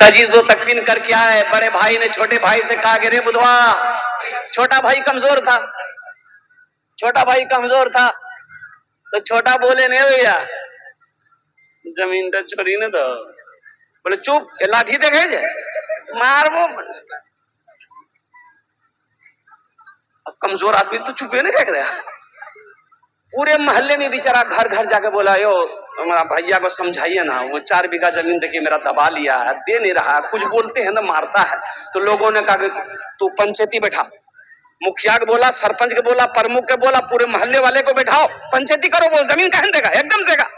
तजीज़ो तकफीन करके आए। बड़े भाई ने छोटे भाई से कहा कि रे बुधवा, छोटा भाई कमजोर था, छोटा भाई कमजोर था, तो छोटा बोले नहीं भैया जमीन तो छोड़ी ने तो बोले चुप, ये लाठी देखे जे मार वो। अब कमजोर आदमी तो चुप नहीं देख रहा। पूरे मोहल्ले में बेचारा घर घर जाके बोला, यो हमारा भैया को समझाइए ना, वो 4 बीघा जमीन देखिए मेरा दबा लिया है, दे नहीं रहा, कुछ बोलते हैं ना मारता है। तो लोगों ने कहा कि तू पंचायती बैठा, मुखिया को बोला, सरपंच को बोला, प्रमुख को बोला, पूरे मोहल्ले वाले को बैठाओ, पंचायती करो। वो जमीन कहां देगा, एकदम देगा।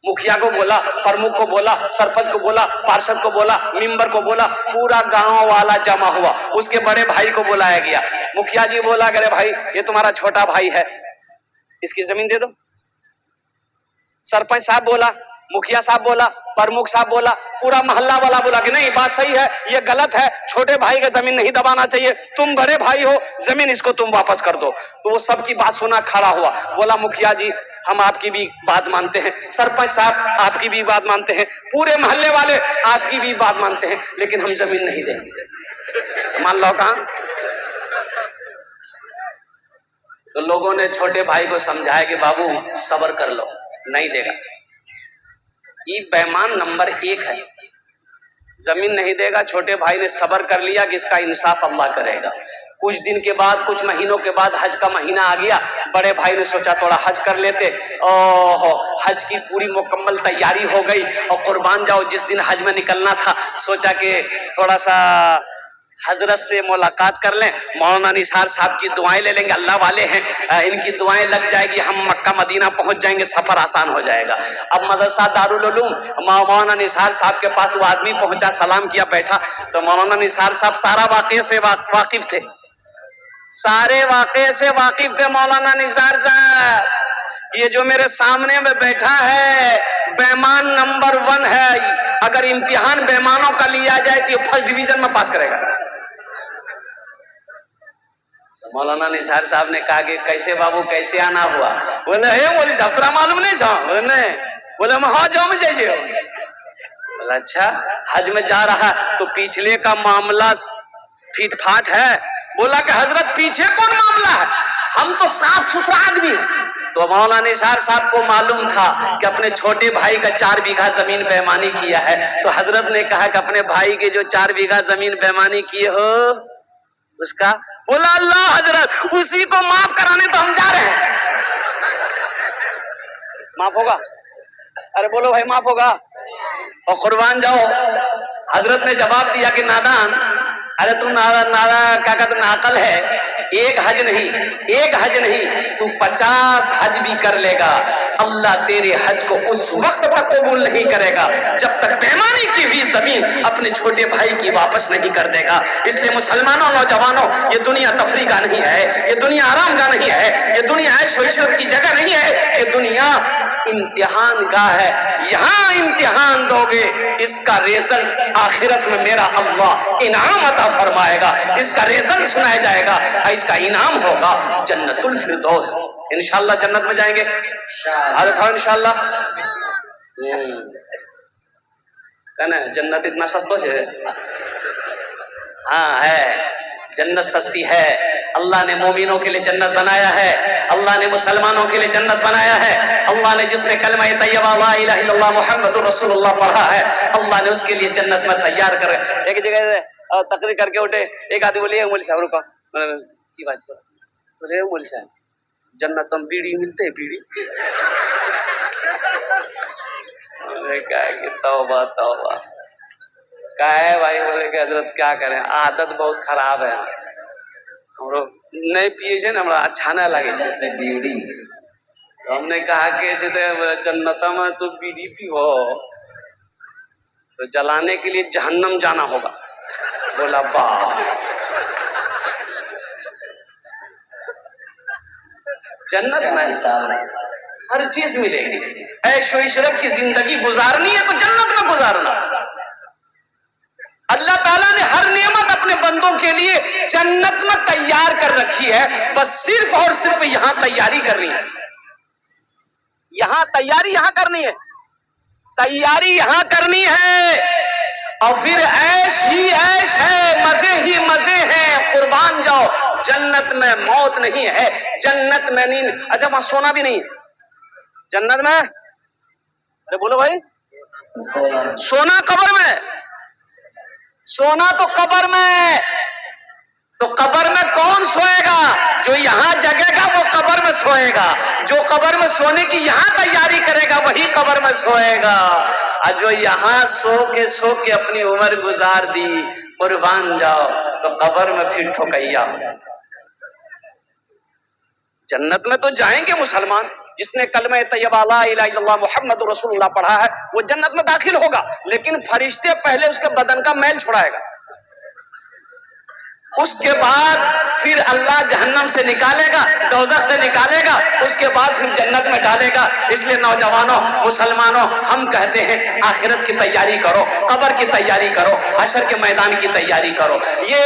मुखिया को बोला, प्रमुख को बोला, सरपंच को बोला, पार्षद को बोला, मेंबर को बोला, पूरा गांव वाला जमा हुआ। उसके बड़े भाई को बुलाया गया। मुखिया जी बोला, अरे भाई ये तुम्हारा छोटा भाई है, इसकी जमीन दे दो। सरपंच साहब बोला, मुखिया साहब बोला, प्रमुख साहब बोला, पूरा मोहल्ला वाला बोला कि नहीं बात सही है, ये गलत है, छोटे भाई का जमीन नहीं दबाना चाहिए, तुम बड़े भाई हो, जमीन इसको तुम वापस कर दो। तो वो सबकी बात सुना खड़ा हुआ, बोला मुखिया जी हम आपकी भी बात मानते हैं, सरपंच साहब आपकी भी बात मानते हैं, पूरे मोहल्ले वाले आपकी भी बात मानते हैं, लेकिन हम जमीन नहीं देंगे। मान लो कहां। तो लोगों ने छोटे भाई को समझाया कि बाबू सब्र कर लो, नहीं देगा। ये बेईमान नंबर 1 है, जमीन नहीं देगा। छोटे भाई ने सब्र कर लिया कि इसका इंसाफ अल्लाह करेगा। कुछ दिन के बाद, कुछ महीनों के बाद हज का महीना आ गया। बड़े भाई ने सोचा थोड़ा हज कर लेते। ओहो, हज की पूरी मुकम्मल तैयारी हो गई और कुर्बान जाओ जिस दिन हज में निकलना था, सोचा कि थोड़ा सा हजरत से मुलाकात कर लें, मौलाना निसार साहब की दुआएं ले लेंगे, अल्लाह वाले हैं, इनकी दुआएं लग जाएगी, हम मक्का मदीना पहुंच जाएंगे, सफर आसान हो जाएगा। अब मदरसा दारुल उलूम मौलाना निसार साहब के पास वो आदमी पहुंचा, सलाम किया, बैठा। तो मौलाना निसार साहब सारा वाक़े से वाकिफ थे, सारे वाक़े से वाकिफ थे। मौलाना निसार साहब, ये जो मेरे सामने में बैठा है बेईमान नंबर 1 है, अगर इम्तिहान बेईमानों का लिया जाए तो फर्स्ट डिवीजन में पास करेगा। मौलाना निसार साहब ने कहा कि कैसे बाबू, कैसे आना हुआ? बोले हे मौलवी साहब तेरा मालूम नहीं था? बोले नहीं। बोले मैं हाँ जाओ, में जैसे हो। बोला अच्छा, हज में जा रहा तो पिछले का मामला फिट फाट है। बोला कि हजरत पीछे कौन मामला है, हम तो साफ सुथरा आदमी है। तो मौलाना निसार साहब को मालूम था कि अपने छोटे भाई का 4 बीघा जमीन बेईमानी किया है। तो हजरत ने कहा कि अपने भाई के जो 4 बीघा जमीन बेईमानी किए हो उसका। बोला अल्लाह हजरत, उसी को माफ कराने तो हम जा रहे हैं। माफ होगा? अरे बोलो भाई माफ होगा और कुर्बान जाओ। हजरत ने जवाब दिया कि नादान, अरे तू नादा क्या कहते नाकल है, एक हज नहीं तू 50 हज भी कर लेगा, अल्लाह तेरे हज को उस वक्त तक कबूल नहीं करेगा जब तक बेईमानी की हुई जमीन अपने छोटे भाई की वापस नहीं कर देगा। इसलिए मुसलमानों, नौजवानों, ये दुनिया तफरी का नहीं है, ये दुनिया आराम का नहीं है, ये दुनिया ऐश व इशरत की जगह नहीं है, ये दुनिया इम्तिहान गाह है। यहाँ इम्तिहान दोगे, इसका रिजल्ट आखिरत में मेरा अल्लाह इनाम अता फरमाएगा, इसका रिजल्ट सुनाया जाएगा, इसका इनाम होगा जन्नतुल फिरदौस। इंशाअल्लाह जन्नत में जाएंगे। अरे था इंशाअल्लाह। कहना जन्नत इतना सस्तो है? हाँ है, जन्नत सस्ती है। अल्लाह ने मोमिनों के लिए जन्नत बनाया है, अल्लाह ने मुसलमानों के लिए जन्नत बनाया है। अल्लाह ने जिसने कलमा तैयबा ला इलाहा इल्लल्लाह मुहम्मदुर रसूलुल्लाह पढ़ा है, अल्लाह ने उसके लिए जन्नत में तैयार कर। एक जगह तकरीर करके उठे, एक आदमी बोले मौलवी साहब रुको, की बात करो? बोले मौलवी साहब जन्नत में बीड़ी मिलते है, बीड़ी? तौबा तौबा, क्या है भाई? बोले कि हजरत क्या करें, आदत बहुत खराब है, हमरो नहीं पिए ना, हमरा अच्छा नहीं लगे बीड़ी। तो हमने कहा कि जन्नत में तो बीड़ी पियो तो जलाने के लिए जहन्नम जाना होगा। बोला वाह, जन्नत में हर चीज मिलेगी, ऐश व इशरत की जिंदगी गुजारनी है तो जन्नत में गुजारना। अल्लाह ताला ने हर नेमत अपने बंदों के लिए जन्नत में तैयार कर रखी है, बस सिर्फ और सिर्फ यहां तैयारी करनी है, यहां तैयारी यहां करनी है, तैयारी यहां करनी है। और फिर ऐश ही ऐश है, मजे ही मजे हैं, कुर्बान जाओ। जन्नत में मौत नहीं है, जन्नत में नींद। अच्छा वहां सोना भी नहीं जन्नत में? अरे बोलो भाई, सोना कब्र में? सोना तो कब्र में। तो कब्र में कौन सोएगा? जो यहां जगेगा वो कब्र में सोएगा। जो कब्र में सोने की यहां तैयारी करेगा वही कब्र में सोएगा। और जो यहां सो के अपनी उम्र गुजार दी, कुर्बान जाओ, तो कब्र में फिर ठोकैया। जन्नत में तो जाएंगे मुसलमान, जिसने कलमा तैयबा ला इलाहा इल्लल्लाह मुहम्मदुर रसूलुल्लाह पढ़ा है वो जन्नत में दाखिल होगा। लेकिन फरिश्ते पहले उसके बदन का मैल छुड़ाएगा, उसके बाद फिर अल्लाह जहन्नम से निकालेगा, दोज़ख से निकालेगा, उसके बाद फिर जन्नत में डालेगा। इसलिए नौजवानों, मुसलमानों, हम कहते हैं आखिरत की तैयारी करो, कब्र की तैयारी करो, हशर के मैदान की तैयारी करो। ये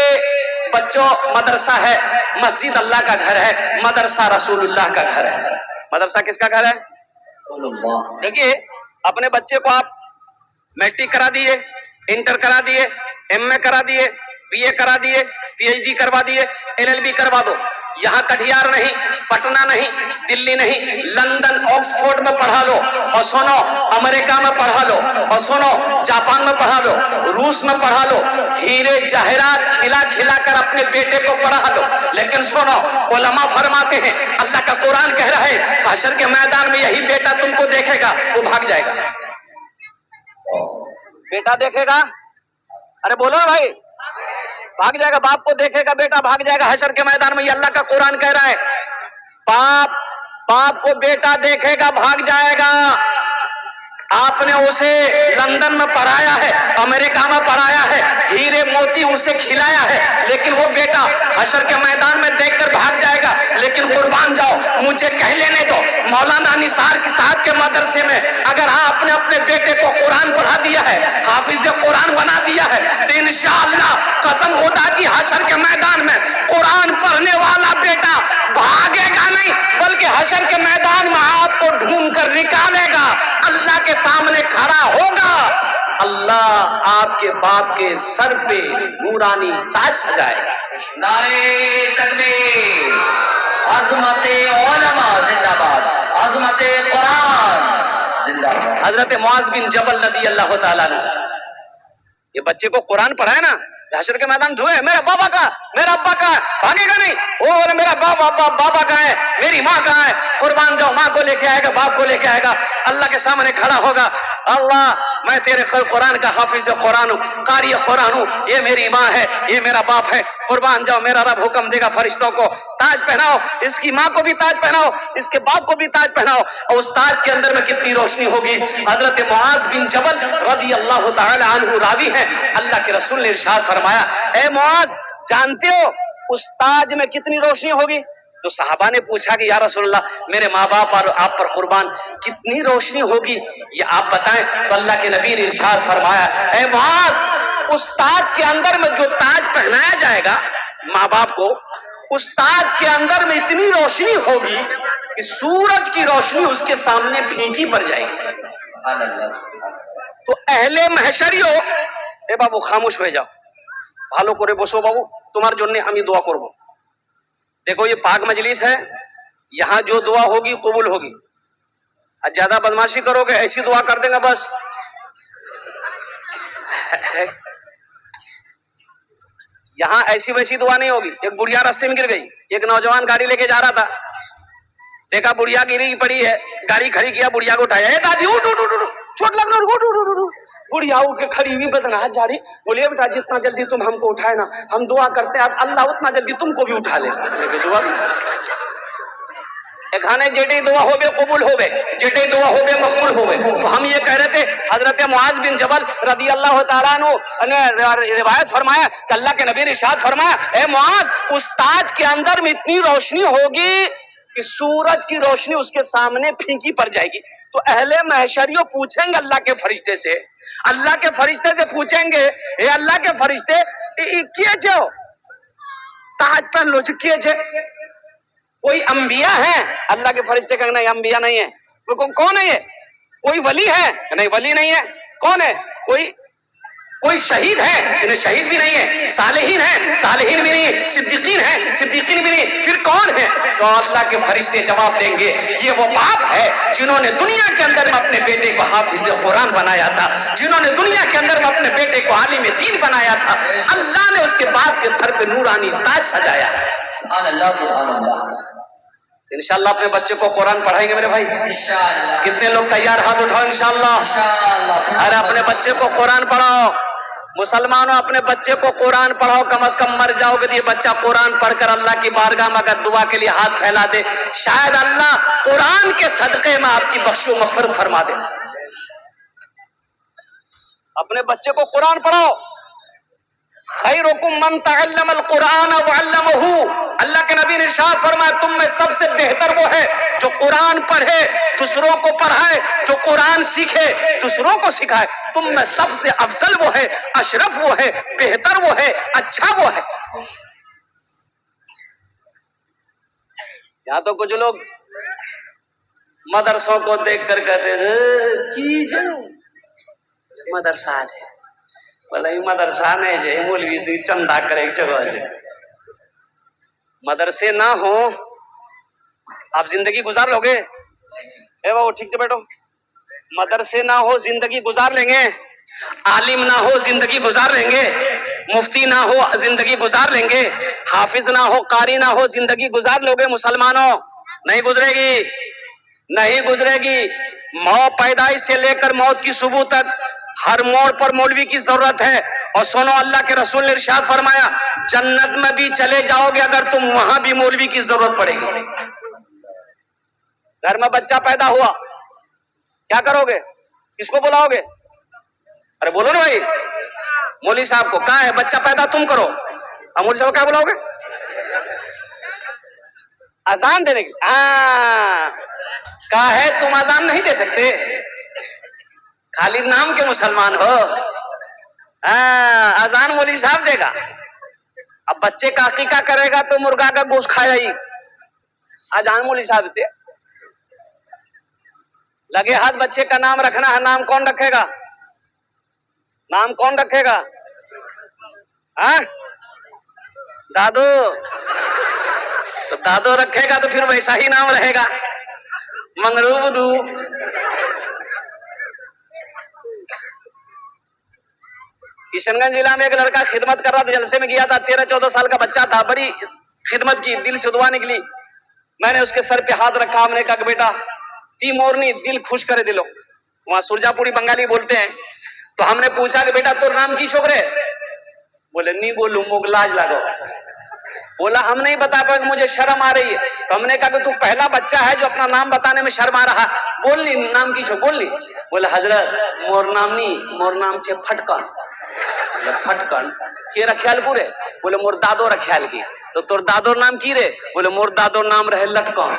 बच्चों मदरसा है, मस्जिद अल्लाह का घर है, मदरसा रसूलुल्लाह का घर है। मदरसा किसका घर है? देखिए, अपने बच्चे को आप मैट्रिक करा दिए, इंटर करा दिए, एमए करा दिए, बीए करा दिए, पीएचडी करवा दिए, एलएलबी करवा दो। यहाँ कटिहार नहीं, पटना नहीं, दिल्ली नहीं, लंदन ऑक्सफोर्ड में पढ़ा लो, और सुनो अमेरिका में पढ़ा लो, और सुनो जापान में पढ़ा लो, रूस में पढ़ा लो, हीरे जवाहरात खिला खिला कर अपने बेटे को पढ़ा लो। लेकिन सुनो, उलमा फरमाते हैं, अल्लाह का कुरान कह रहा है, हशर के मैदान में यही बेटा तुमको देखेगा, वो भाग जाएगा। बेटा देखेगा, अरे बोलो ना भाई, भाग जाएगा। बाप को देखेगा, बेटा भाग जाएगा हशर के मैदान में। ये अल्लाह का कुरान कह रहा है। बाप को बेटा देखेगा, भाग जाएगा। आपने उसे लंदन में पढ़ाया है, अमेरिका में पढ़ाया है, हीरे मोती उसे खिलाया है, लेकिन वो बेटा हशर के मैदान में देखकर भाग जाएगा। लेकिन कुर्बान जाओ, मुझे कह लेने दो, मौलाना निसार साहब के मदरसे में अगर आपने अपने बेटे को कुरान पढ़ा दिया है, हाफिज कुरान बना दिया है, तो इंशाअल्लाह कसम खुदा की हशर के मैदान में कुरान पढ़ने वाला बेटा भागेगा नहीं, बल्कि हशर के मैदान में आपको ढूंढ कर निकालेगा, अल्लाह के सामने खड़ा होगा। अल्लाह आपके बाप के सर पे नूरानी ताज सजाएगा। नारे तकबीर, अज़मते उलमा जिंदाबाद, अज़मते कुरान जिंदाबाद। हजरत मुआज़ बिन जबल रज़ी अल्लाह ताला अन्हु, ये बच्चे को कुरान पढ़ाए ना, हशर के मैदान धुए, मेरा बाबा का, मेरा अब्बा का, भागेगा नहीं। वो बोले मेरा बाबा का है, मेरी माँ का है, कुर्बान जाओ, माँ को लेके आएगा, बाप को लेके आएगा, अल्लाह के सामने खड़ा होगा। अल्लाह, मैं तेरे कुरान का हाफिज कुरान हूँ, कारी कुरान हूँ, ये मेरी माँ है, ये मेरा बाप है, कुर्बान जाओ। मेरा रब हुक्म देगा फरिश्तों को, ताज पहनाओ, इसकी माँ को भी ताज पहनाओ, इसके बाप को भी ताज पहनाओ। और उस ताज के अंदर में कितनी रोशनी होगी। हजरत मुआज़ बिन जबल रज़ी अल्लाह तआला अन्हु रावी है, अल्लाह के रसूल ने इरशाद फरमाया, ए मुआज़, जानते हो उस ताज में कितनी रोशनी होगी? तो सहाबा ने पूछा कि या रसूलल्लाह, मेरे माँ बाप और आप पर कुर्बान, कितनी रोशनी होगी ये आप बताएं। तो अल्लाह के नबी ने इरशाद फरमाया, ए मुआज़, उस ताज के अंदर में जो ताज पहनाया जाएगा माँ बाप को, उस ताज के अंदर में इतनी रोशनी होगी कि सूरज की रोशनी उसके सामने फीकी पड़ जाएगी। तो अहले महशरियो, ए बाबू खामोश हो जाओ, ভালো করে বসো बाबू, तुम्हारे জন্য আমি दुआ করব। देखो ये पाक मजलिस है, यहाँ जो दुआ होगी कबूल होगी। और ज्यादा बदमाशी करोगे ऐसी दुआ कर देंगे बस। यहाँ ऐसी वैसी दुआ नहीं होगी। एक बुढ़िया रास्ते में गिर गई, एक नौजवान गाड़ी लेके जा रहा था, देखा बुढ़िया गिरी पड़ी है, गाड़ी खड़ी किया, बुढ़िया को उठाया, दादी उठ उठ उठ उठ, चोट लगना, उठ उठ उठ उठ। बुढ़िया उठ के खड़ी हुई, बदनहात जा रही, बोलिए बेटा जितना जल्दी तुम हमको उठाए ना, हम दुआ करते हैं अल्लाह उतना जल्दी तुमको भी उठा ले। दुआ खाने जेटे दुआ होबे कबूल होबे, जेटे दुआ होबे मकबूल होबे। तो हम ये कह रहे थे, हजरत मुआज़ बिन जबल रज़ी अल्लाह तआला अन्हु ने रिवायत फरमाया कि अल्लाह के नबी ने इरशाद फरमाया, ए मुआज़, उस ताज के अंदर में इतनी रोशनी होगी कि सूरज की रोशनी उसके सामने फीकी पड़ जाएगी। तो अहले महशरियों पूछेंगे अल्लाह के फरिश्ते से, अल्लाह के फरिश्ते से पूछेंगे, ए अल्लाह के फरिश्ते, किए जो ताज पहन लो, किए जे कोई अंबिया है? अल्लाह के फरिश्ते कहेंगे नहीं, अंबिया नहीं है। वो कौन है ये? कोई वली है? नहीं, वली नहीं है। कौन है? कोई कोई शहीद है, इन्हें शहीद भी नहीं है, सालेहीन है, सालेहीन भी नहीं, सिद्दीकीन है, सिद्दीकीन भी नहीं, फिर कौन है? तो अल्लाह के फरिश्ते जवाब देंगे, ये वो बाप है जिन्होंने दुनिया के अंदर में अपने बेटे को हाफिज कुरान बनाया था, जिन्होंने दुनिया के अंदर में अपने बेटे को आलिम दीन बनाया था। अल्लाह ने उसके बाप के सर पे नूरानी ताज सजाया। इंशाअल्लाह अपने बच्चे को कुरान पढ़ाएंगे मेरे भाई, इंशाअल्लाह। कितने लोग तैयार? हाथ उठाओ इंशाअल्लाह। अरे अपने बच्चे को कुरान पढ़ाओ मुसलमानों, अपने बच्चे को कुरान पढ़ाओ। कम से कम मर जाओगे तो ये बच्चा कुरान पढ़कर अल्लाह की बारगाह में अगर दुआ के लिए हाथ फैला दे, शायद अल्लाह कुरान के सदके में आपकी बख्शो मगफिरत फरमा दे। अपने बच्चे को कुरान पढ़ाओ। खैरुकुम मन तअल्लमल कुरान व अल्लमहु, अल्लाह के नबी ने इरशाद फरमाया, तुम में सबसे बेहतर वो है जो कुरान पढ़े, दूसरों को पढ़ाए, जो कुरान सीखे, दूसरों को सिखाए। तुम में सबसे अफजल वो है, अशरफ वो है, बेहतर वो है, अच्छा वो है। यहाँ तो कुछ लोग मदरसों को देखकर कहते हैं की जो मदरसा है, बोला मदरसा नहीं है, मौलवी चंदा करे जगह। मदरसे ना हो आप जिंदगी गुजार लोगे? ए बाबू ठीक से बैठो। मदरसे ना हो जिंदगी गुजार लेंगे, आलिम ना हो जिंदगी गुजार लेंगे, मुफ्ती ना हो जिंदगी गुजार लेंगे, हाफिज ना हो, कारी ना हो, जिंदगी गुजार लोगे मुसलमानों? नहीं गुजरेगी, नहीं गुजरेगी। मौत पैदाइश से लेकर मौत की सुबह तक हर मोड़ पर मौलवी की जरूरत है। और सुनो, अल्लाह के रसूल ने इरशाद फरमाया, जन्नत में भी चले जाओगे अगर तुम वहां भी मौलवी की जरूरत पड़ेगी। घर में बच्चा पैदा हुआ, क्या करोगे? किसको बुलाओगे? अरे बोलो ना भाई, मौलवी साहब को। कहा है बच्चा पैदा तुम करो, अब मौलवी साहब क्या बुलाओगे? अजान देने की। कहा है तुम अजान नहीं दे सकते, खाली नाम के मुसलमान हो। अजान मौलवी साहब देगा। अब बच्चे का अकीका करेगा तो मुर्गा का गोश्त खाया ही, अजान मौलवी साहब देते। लगे हाथ बच्चे का नाम रखना है, नाम कौन रखेगा? नाम कौन रखेगा? दादू। तो दादू रखेगा तो फिर वैसा ही नाम रहेगा, मंगरूबदू। किशनगंज जिला में एक लड़का खिदमत कर रहा था, जलसे में गया था, 13-14 साल का बच्चा था, बड़ी खिदमत की, दिल से दुआ निकली। मैंने उसके सर पे हाथ रखा, हमने कहा बेटा ती मोरनी दिल खुश करे दिलो, वहां सुरजापुरी बंगाली बोलते हैं। तो हमने पूछा कि बेटा तोर नाम की छोकरे? बोले नहीं बोलू मुग लाज लागो। बोला हम नहीं बता पाएंगे, मुझे शर्म आ रही है। तो हमने कहा कि तू पहला बच्चा है जो अपना नाम बताने में शर्मा रहा, बोल ली नाम की छो, बोल ली। बोले हजरत मोर नाम नहीं, मोर नाम छे फटकन। फटकन के रख्याल पूरे? बोले मोर दादो रख्याल की। तो तोर दादो नाम की रे? बोले मोर दादो नाम रहे लटकन।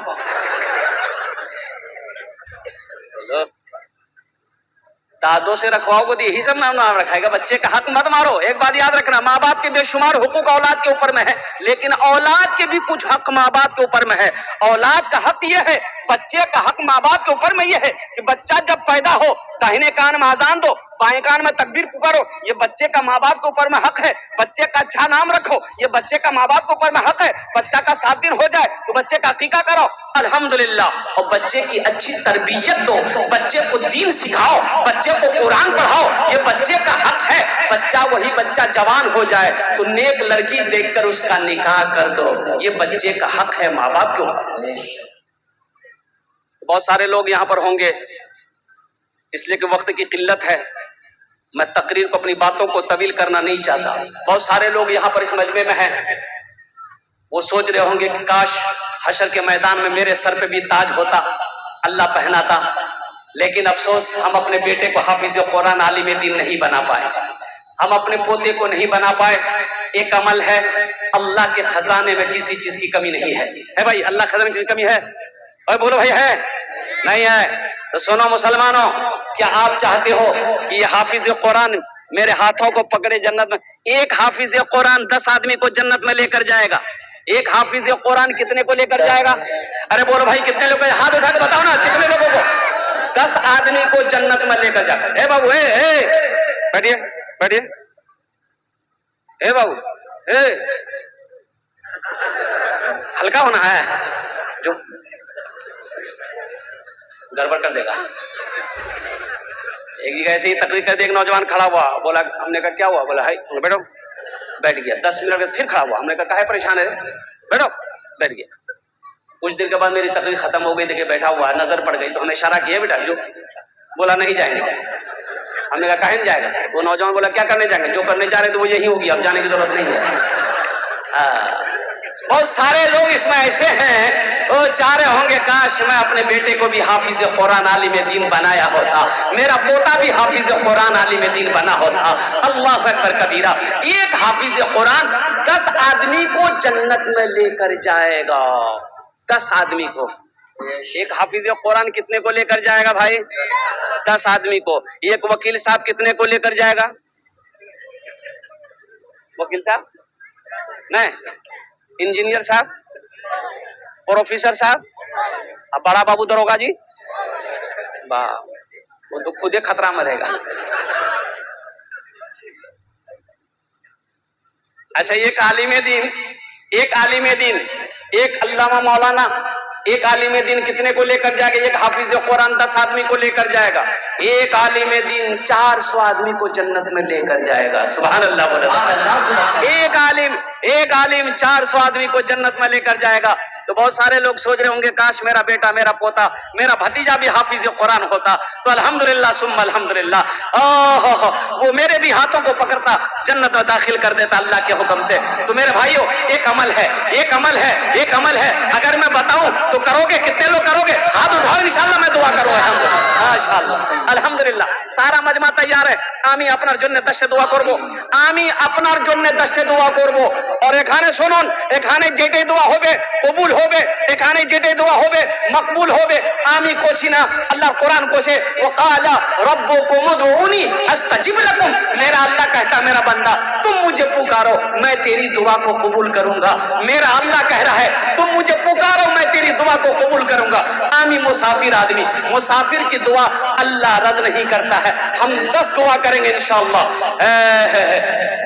दादो से रखवाओगे तो यही सब नाम रखाएगा। बच्चे का हक मत मारो। एक बात याद रखना, माँ बाप के बेशुमार हुकूक औलाद के ऊपर में है, लेकिन औलाद के भी कुछ हक माँ बाप के ऊपर में है। औलाद का हक यह है, बच्चे का हक माँ बाप के ऊपर में यह है कि बच्चा जब पैदा हो दाहिने कान में अजान दो, बाएं कान में तकबीर पुकारो। ये बच्चे का माँ बाप के ऊपर में हक है। बच्चे का अच्छा नाम रखो, ये बच्चे का माँ बाप के ऊपर में हक है। बच्चा का 7 दिन हो जाए तो बच्चे का अकीका करो, अल्हम्दुलिल्लाह। और बच्चे की अच्छी तरबियत दो, बच्चे को दीन सिखाओ, बच्चे को कुरान पढ़ाओ, ये बच्चे का हक है। बच्चा वही बच्चा जवान हो जाए तो नेक लड़की देखकर उसका निकाह कर दो, ये बच्चे का हक है माँ बाप के ऊपर। बहुत सारे लोग यहाँ पर होंगे, इसलिए कि वक्त की किल्लत है, मैं तकरीर को अपनी बातों को तवील करना नहीं चाहता। बहुत सारे लोग यहाँ पर इस मजमे में हैं, वो सोच रहे होंगे कि काश हशर के मैदान में मेरे सर पे भी ताज होता, अल्लाह पहनाता। लेकिन अफसोस हम अपने बेटे को हाफिज कुरान आलिम दीन नहीं बना पाए, हम अपने पोते को नहीं बना पाए। एक अमल है, अल्लाह के खजाने में किसी चीज की कमी नहीं है। है भाई, अल्लाह खजाने की कमी है? भाई बोलो भाई, है नहीं है? तो सुनो मुसलमानों, क्या आप चाहते हो कि ये हाफिज कुरान मेरे हाथों को पकड़े जन्नत में? एक हाफिज कुरान 10 आदमी को जन्नत में लेकर जाएगा। एक हाफिज कुरान कितने को लेकर जाएगा? अरे बोलो भाई, कितने लोग? हाथ उठा के बताओ ना, कितने लोगों को? 10 आदमी को जन्नत में लेकर जाएगा। ए बाबू, बैठिए। बैठिए। ए बाबू, ए हल्का होना है, जो गड़बड़ कर देगा। एक ऐसे ही तकरीर कर दी, एक नौजवान खड़ा हुआ, बोला, हमने कहा क्या हुआ, बोला है बैठो, बैठ गया। 10 मिनट में फिर खड़ा हुआ, हमने कहा काहे परेशान है, बैठो, बैठ गया। कुछ देर के बाद मेरी तकरीर खत्म हो गई, देखिए बैठा हुआ, नजर पड़ गई तो हमें इशारा किया, बेटा जो, बोला नहीं जाएंगे। हमने कहा काहे नहीं जाएगा, वो नौजवान बोला क्या करने जाएंगे, जो करने जा रहे तो वो यही होगी, अब जाने की जरूरत नहीं है। बहुत सारे लोग इसमें ऐसे हैं, वो चाह रहे होंगे काश मैं अपने बेटे को भी हाफिज कुरान आलिम दीन बनाया होता, मेरा पोता भी हाफिज कुरान आलिम दीन बना होता। अल्लाह अकबर कबीरा। एक हाफिज कुरान 10 आदमी को जन्नत में लेकर जाएगा। 10 आदमी को। एक हाफिज कुरान कितने को लेकर जाएगा भाई? 10 आदमी को। एक वकील साहब कितने को लेकर जाएगा? वकील साहब नहीं, इंजीनियर साहब, प्रोफेसर साहब, अब बड़ा बाबू दरोगा जी, वाह, वो तो खुद ही खतरा में रहेगा। अच्छा, एक आलिम दीन, एक आलिम दीन, एक अल्लामा मौलाना, एक आलिम दीन कितने को लेकर जाएगा? एक हाफिज कुरान 10 आदमी को लेकर जाएगा। एक आलिम दीन 400 आदमी को जन्नत में लेकर जाएगा। सुभान अल्लाह। एक आलिम 400 आदमी को जन्नत में लेकर जाएगा। तो बहुत सारे लोग सोच रहे होंगे काश मेरा बेटा, मेरा पोता, मेरा भतीजा भी हाफिज कुरान होता तो अल्हम्दुलिल्लाह सुम्मा अल्हम्दुलिल्लाह, ओह वो मेरे भी हाथों को पकड़ता, जन्नत में दाखिल कर देता अल्लाह के हुक्म से। तो मेरे भाइयों, एक अमल है, एक अमल है, एक अमल है, अगर मैं बताऊं तो करोगे? कितने लोग करोगे? हाथ उठाओ, इंशाअल्लाह मैं दुआ करूंगा। माशाअल्लाह, अल्हम्दुलिल्लाह, सारा मजमा तैयार है। आमी আপনার জন্য 10 দোয়া করব, আমি আপনার জন্য 10 দোয়া করব। और এখানে শুনুন, এখানে যেটাই দোয়া হবে কবুল হবে, এখানে যেটাই দোয়া হবে মকবুল হবে। আমি কোছি না, আল্লাহ कुरान कोसे, वकाला रब्बुकुम उदऊनी अस्तजिब लकुम। मेरा अल्लाह कहता, मेरा बंदा तुम मुझे पुकारो, मैं तेरी दुआ को कबूल करूंगा। मेरा अल्लाह कह रहा है तुम मुझे पुकारो, मैं तेरी दुआ को कबूल करूंगा। आमी मुसाफिर आदमी, मुसाफिर की दुआ अल्लाह रद्द नहीं करता है। हम 10 दुआ करेंगे इंशाअल्लाह।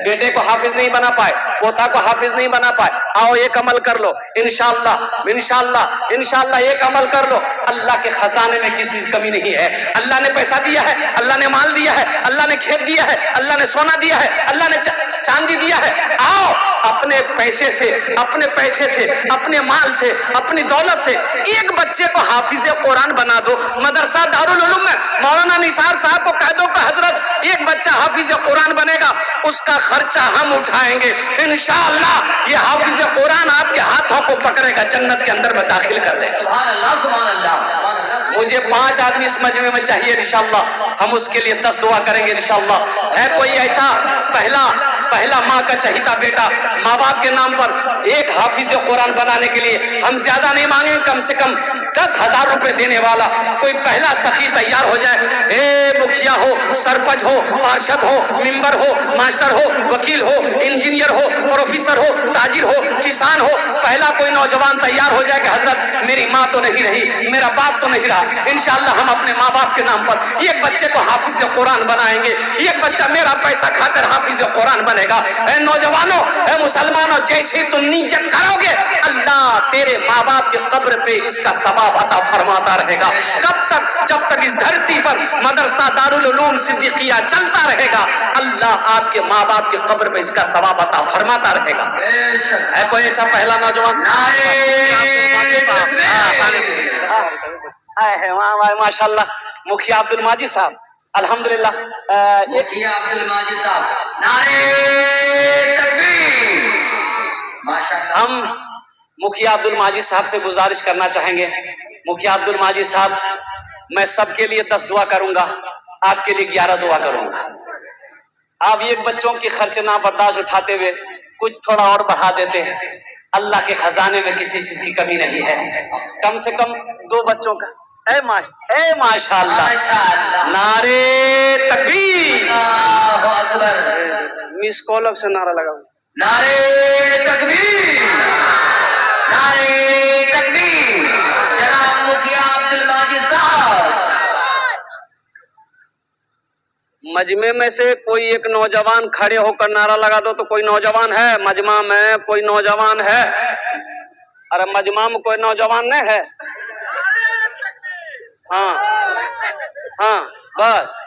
बेटे को हाफिज नहीं बना पाए, पोता को हाफिज नहीं बना पाए, आओ एक अमल कर लो इंशाअल्लाह, इंशाअल्लाह, इंशाअल्लाह एक अमल कर लो। अल्लाह के खजाने में किसी की कमी नहीं है। अल्लाह ने पैसा दिया है, अल्लाह ने माल दिया है, अल्लाह ने खेत दिया है, अल्लाह ने सोना दिया है, अल्लाह ने चांदी दिया है। आओ अपने पैसे से, अपने पैसे से, अपने माल से, अपनी दौलत से एक बच्चे को हाफिज कुरान बना दो। मदरसा दारुल उलूम में मौलाना निसार साहब को कह दो कि हजरत एक बच्चा हाफिज कुरान बनेगा, उसका खर्चा हम उठाएंगे इंशाअल्लाह। ये हाफिज कुरान आपके हाथों को पकड़ेगा, जन्नत के अंदर में दाखिल कर देगा। सुभान अल्लाह, सुभान अल्लाह। मुझे 5 आदमी इस मजमे में चाहिए इंशाअल्लाह, हम उसके लिए 10 दुआ करेंगे इंशाअल्लाह। है कोई ऐसा पहला माँ का चहीता बेटा, माँ बाप के नाम पर एक हाफिज कुरान बनाने के लिए हम ज्यादा नहीं मांगे, कम से कम 10,000 रुपए देने वाला कोई पहला सखी तैयार हो जाए। ए मुखिया हो, सरपंच हो, पार्षद हो, मेंबर हो, मास्टर हो, वकील हो, इंजीनियर हो, प्रोफेसर हो, ताजिर हो, किसान हो, पहला कोई नौजवान तैयार हो जाए कि हजरत मेरी माँ तो नहीं रही, मेरा बाप तो नहीं रहा, इंशाअल्लाह हम अपने माँ बाप के नाम पर एक बच्चे को हाफिज कुरान बनाएंगे। एक बच्चा मेरा पैसा खाकर हाफिज कुरान बनेगा। ए नौजवानों, ए मुसलमानों, जैसे तुम नियत करोगे अल्लाह तेरे माँ बाप की कब्र पे इसका सवाब अता फरमाता रहेगा। कब तक? जब तक इस धरती पर मदरसा दारुल उलूम सिद्दीकिया चलता रहेगा, अल्लाह आपके माँ बाप की कब्र पे इसका सवाब अता फरमाता रहेगा। है कोई ऐसा पहला नौजवान? माशाल्लाह, मुखिया अब्दुल माजिद साहब, अल्हम्दुलिल्लाह। मुखिया अब्दुल माजिद साहब, नारे तकबीर। माशाल्लाह। हम मुखिया अब्दुल माजिद साहब से गुजारिश करना चाहेंगे, मुखिया अब्दुल माजिद साहब, मैं सबके लिए 10 दुआ करूंगा, आपके लिए 11 दुआ करूंगा। आप एक बच्चों की खर्च ना बर्दाश्त उठाते हुए कुछ थोड़ा और बढ़ा देते हैं। अल्लाह के खजाने में किसी चीज की कमी नहीं है। कम से कम 2 बच्चों का। ए माशाअल्लाह, नारे तकबीर। मिस कॉल से नारा लगा, नारे तकबीर, नारे तकबीर। जनाब मुखिया अब्दुल माजिद साहब, मजमे में से कोई एक नौजवान खड़े होकर नारा लगा दो तो कोई नौजवान है मजमा में? कोई नौजवान है? अरे मजमा में कोई नौजवान नहीं है? हाँ हाँ बस